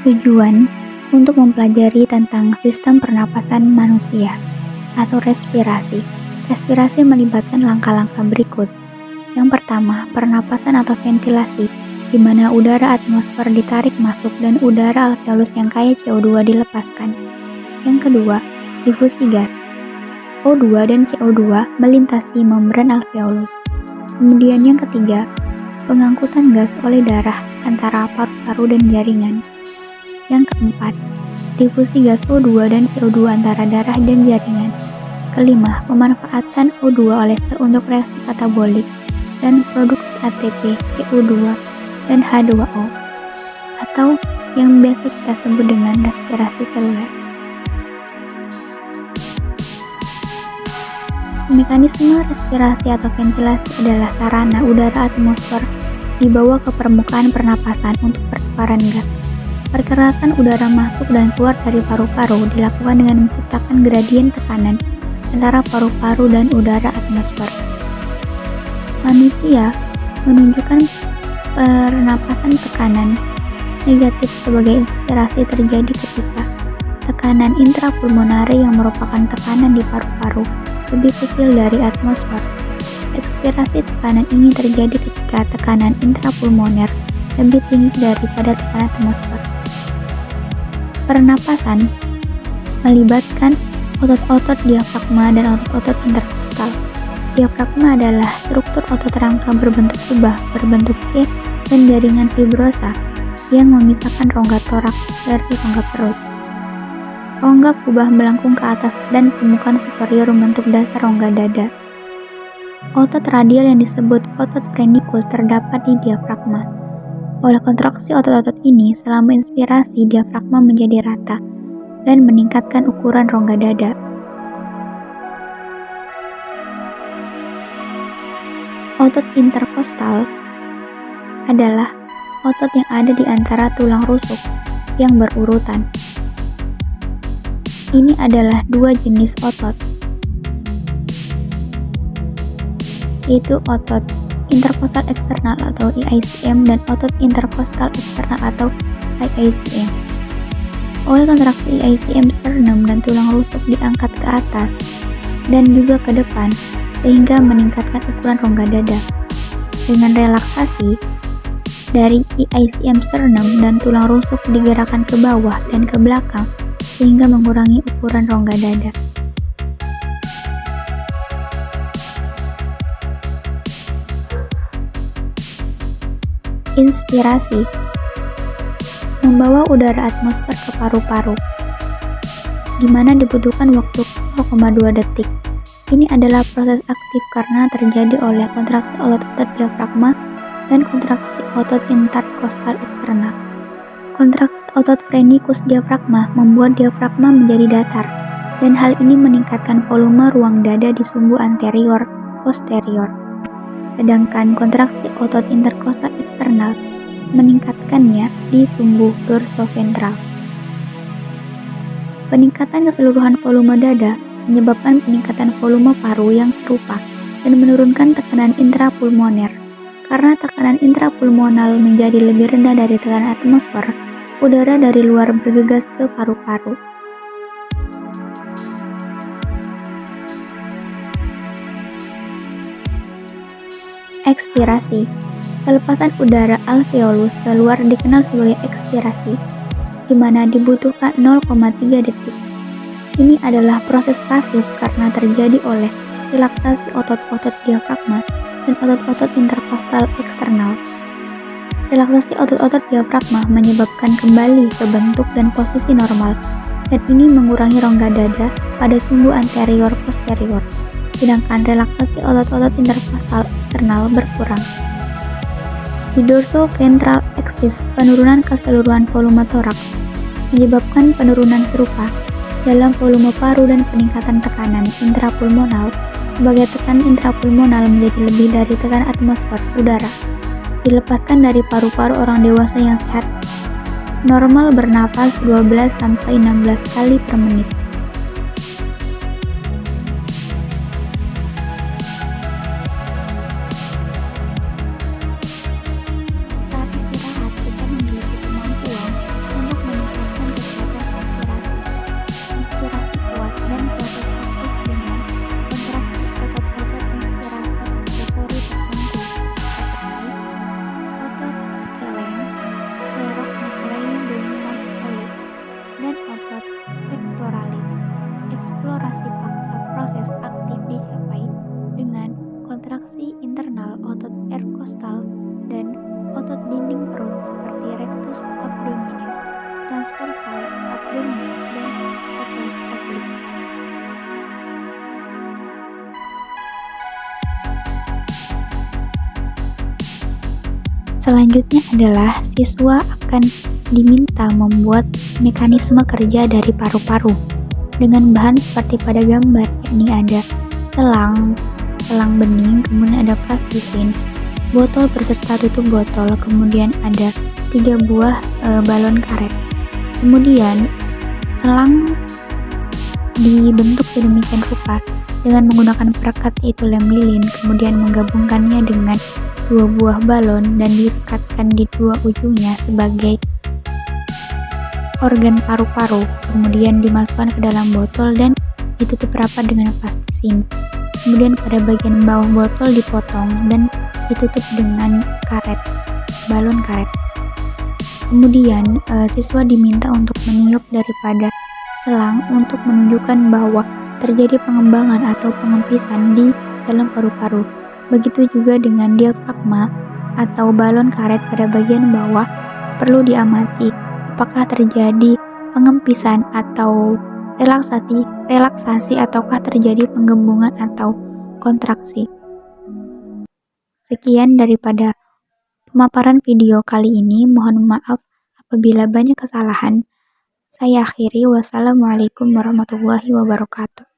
Tujuan untuk mempelajari tentang sistem pernapasan manusia atau respirasi. Respirasi melibatkan langkah-langkah berikut. Yang pertama, pernapasan atau ventilasi, di mana udara atmosfer ditarik masuk dan udara alveolus yang kaya CO2 dilepaskan. Yang kedua, difusi gas. O2 dan CO2 melintasi membran alveolus. Kemudian yang ketiga, pengangkutan gas oleh darah antara paru-paru dan jaringan. Yang keempat, difusi gas O2 dan CO2 antara darah dan jaringan. Kelima, pemanfaatan O2 oleh sel untuk reaksi katabolik dan produksi ATP, CO2, dan H2O, atau yang biasa kita sebut dengan respirasi seluler. Mekanisme respirasi atau ventilasi adalah sarana udara atmosfer dibawa ke permukaan pernapasan untuk pertukaran gas. Pergerakan udara masuk dan keluar dari paru-paru dilakukan dengan menciptakan gradien tekanan antara paru-paru dan udara atmosfer. Manusia menunjukkan pernapasan tekanan negatif sebagai inspirasi terjadi ketika tekanan intrapulmoner yang merupakan tekanan di paru-paru lebih kecil dari atmosfer. Ekspirasi tekanan ini terjadi ketika tekanan intrapulmoner lebih tinggi daripada tekanan atmosfer. Pernapasan melibatkan otot-otot diafragma dan otot-otot interkostal. Diafragma adalah struktur otot rangka berbentuk kubah berbentuk C dan jaringan fibrosa yang memisahkan rongga toraks dari rongga perut. Rongga kubah melengkung ke atas dan permukaan superior membentuk dasar rongga dada. Otot radial yang disebut otot phrenikus terdapat di diafragma. Oleh kontraksi otot-otot ini, selama inspirasi diafragma menjadi rata dan meningkatkan ukuran rongga dada. Otot interkostal adalah otot yang ada di antara tulang rusuk yang berurutan. Ini adalah dua jenis otot, yaitu otot interkostal eksternal atau IICM dan otot interkostal eksternal atau IICM. Oleh kontraksi IICM, sternum dan tulang rusuk diangkat ke atas dan juga ke depan sehingga meningkatkan ukuran rongga dada. Dengan relaksasi dari IICM, sternum dan tulang rusuk digerakkan ke bawah dan ke belakang sehingga mengurangi ukuran rongga dada. Inspirasi membawa udara atmosfer ke paru-paru, di mana dibutuhkan waktu 0,2 detik. Ini adalah proses aktif karena terjadi oleh kontraksi otot-otot diafragma dan kontraksi otot interkostal eksternal. Kontraksi otot phrenikus diafragma membuat diafragma menjadi datar, dan hal ini meningkatkan volume ruang dada di sumbu anterior posterior. Sedangkan kontraksi otot interkostal eksternal meningkatkannya di sumbu dorsoventral. Peningkatan keseluruhan volume dada menyebabkan peningkatan volume paru yang serupa dan menurunkan tekanan intrapulmoner. Karena tekanan intrapulmonal menjadi lebih rendah dari tekanan atmosfer, udara dari luar bergegas ke paru-paru. Ekspirasi. Pelepasan udara alveolus keluar dikenal sebagai ekspirasi, di mana dibutuhkan 0,3 detik. Ini adalah proses pasif karena terjadi oleh relaksasi otot-otot diafragma dan otot-otot interkostal eksternal. Relaksasi otot-otot diafragma menyebabkan kembali ke bentuk dan posisi normal, dan ini mengurangi rongga dada pada sumbu anterior posterior. Sedangkan relaksasi otot-otot interkostal eksternal berkurang. Di dorsoventral axis, penurunan keseluruhan volume toraks menyebabkan penurunan serupa dalam volume paru dan peningkatan tekanan intrapulmonal, sebagai tekanan intrapulmonal menjadi lebih dari tekanan atmosfer udara dilepaskan dari paru-paru orang dewasa yang sehat normal bernapas 12-16 kali per menit. Saat istirahat, kita memiliki kemampuan untuk otot dinding perut seperti rectus abdominis, transversal abdominis, dan otot oblik. Selanjutnya adalah siswa akan diminta membuat mekanisme kerja dari paru-paru dengan bahan seperti pada gambar, yakni ada selang bening, kemudian ada plastisin, botol berserta tutup botol, kemudian ada 3 buah balon karet. Kemudian selang dibentuk sedemikian rupa dengan menggunakan perekat yaitu lem lilin, kemudian menggabungkannya dengan 2 buah balon dan direkatkan di 2 ujungnya sebagai organ paru-paru, kemudian dimasukkan ke dalam botol dan ditutup rapat dengan plastisin. Kemudian pada bagian bawah botol dipotong dan ditutup dengan karet, balon karet. Kemudian siswa diminta untuk meniup daripada selang untuk menunjukkan bahwa terjadi pengembangan atau pengempisan di dalam paru-paru. Begitu juga dengan diafragma atau balon karet pada bagian bawah, perlu diamati apakah terjadi pengempisan atau relaksasi ataukah terjadi penggembungan atau kontraksi. Sekian daripada pemaparan video kali ini. Mohon maaf apabila banyak kesalahan. Saya akhiri. Wassalamualaikum warahmatullahi wabarakatuh.